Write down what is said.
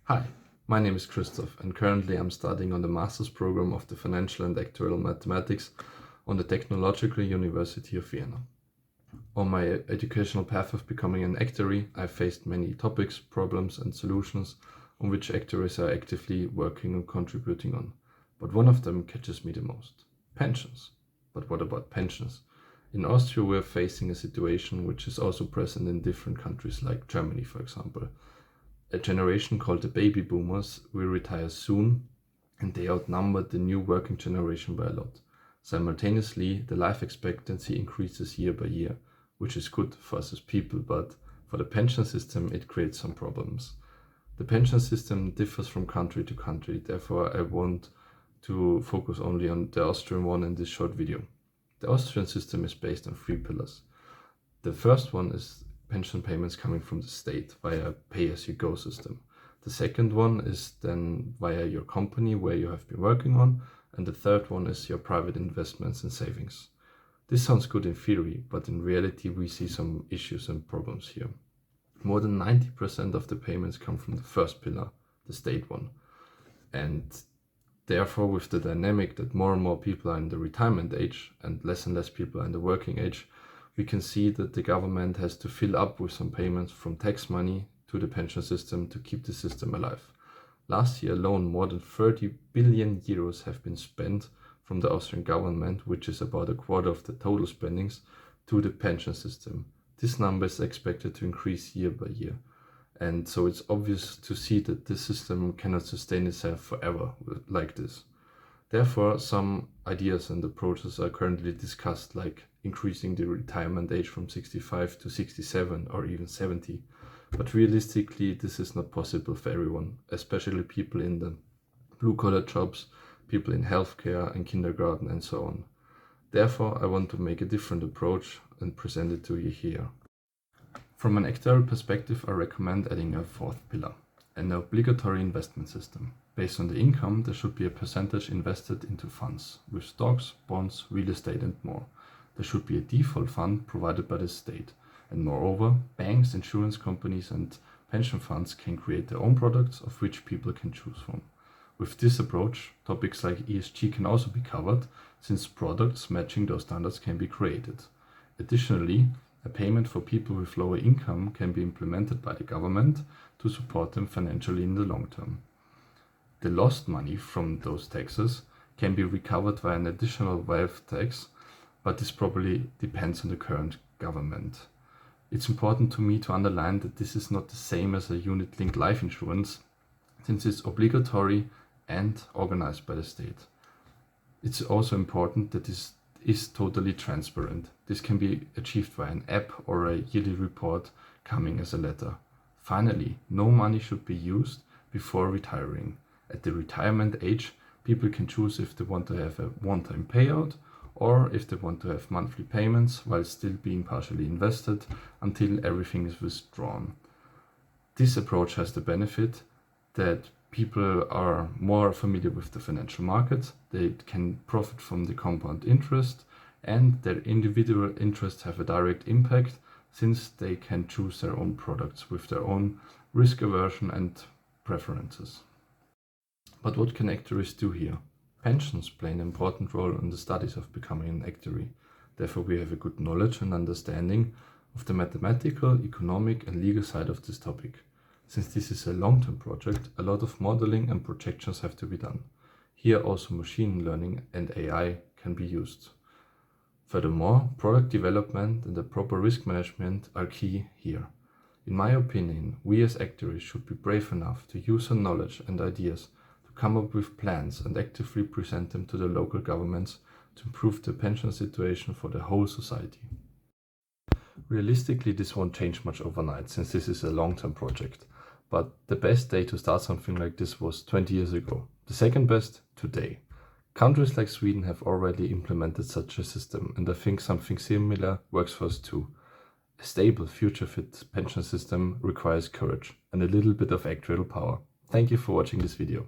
Hi, my name is Christoph and currently I'm studying on the master's program of the Financial and Actuarial Mathematics on the Technological University of Vienna. On my educational path of becoming an actuary, I faced many topics, problems and solutions on which actuaries are actively working and contributing on. But one of them catches me the most: pensions. But what about pensions? In Austria, we're facing a situation which is also present in different countries like Germany, for example. A generation called the baby boomers will retire soon, and they outnumber the new working generation by a lot. Simultaneously, the life expectancy increases year by year, which is good for us as people, but for the pension system it creates some problems. The pension system differs from country to country, therefore I want to focus only on the Austrian one in this short video. The Austrian system is based on 3 pillars. The first one is pension payments coming from the state via a pay-as-you-go system. The second one is then via your company where you have been working on, and the third one is your private investments and savings. This sounds good in theory, but in reality we see some issues and problems here. More than 90% of the payments come from the first pillar, the state one. And therefore, with the dynamic that more and more people are in the retirement age and less people are in the working age, we can see that the government has to fill up with some payments from tax money to the pension system to keep the system alive. Last year alone, more than 30 billion euros have been spent from the Austrian government, which is about a quarter of the total spendings, to the pension system. This number is expected to increase year by year. And so it's obvious to see that this system cannot sustain itself forever like this. Therefore, some ideas and approaches are currently discussed, like increasing the retirement age from 65 to 67 or even 70. But realistically, this is not possible for everyone, especially people in the blue-collar jobs, people in healthcare and kindergarten and so on. Therefore, I want to make a different approach and present it to you here. From an actuarial perspective, I recommend adding a fourth pillar, an obligatory investment system. Based on the income, there should be a percentage invested into funds, with stocks, bonds, real estate and more. There should be a default fund provided by the state. And moreover, banks, insurance companies and pension funds can create their own products of which people can choose from. With this approach, topics like ESG can also be covered, since products matching those standards can be created. Additionally, a payment for people with lower income can be implemented by the government to support them financially in the long term. The lost money from those taxes can be recovered via an additional wealth tax, but this probably depends on the current government. It's important to me to underline that this is not the same as a unit-linked life insurance, since it's obligatory and organized by the state. It's also important that this is totally transparent. This can be achieved via an app or a yearly report coming as a letter. Finally, no money should be used before retiring. At the retirement age, people can choose if they want to have a one-time payout or if they want to have monthly payments while still being partially invested until everything is withdrawn. This approach has the benefit that people are more familiar with the financial markets, they can profit from the compound interest, and their individual interests have a direct impact since they can choose their own products with their own risk aversion and preferences. But what can actuaries do here? Pensions play an important role in the studies of becoming an actuary. Therefore, we have a good knowledge and understanding of the mathematical, economic and legal side of this topic. Since this is a long-term project, a lot of modeling and projections have to be done. Here also machine learning and AI can be used. Furthermore, product development and the proper risk management are key here. In my opinion, we as actuaries should be brave enough to use our knowledge and ideas to come up with plans and actively present them to the local governments to improve the pension situation for the whole society. Realistically, this won't change much overnight since this is a long-term project. But the best day to start something like this was 20 years ago. The second best, today. Countries like Sweden have already implemented such a system, and I think something similar works for us too. A stable, future-fit pension system requires courage and a little bit of actuarial power. Thank you for watching this video.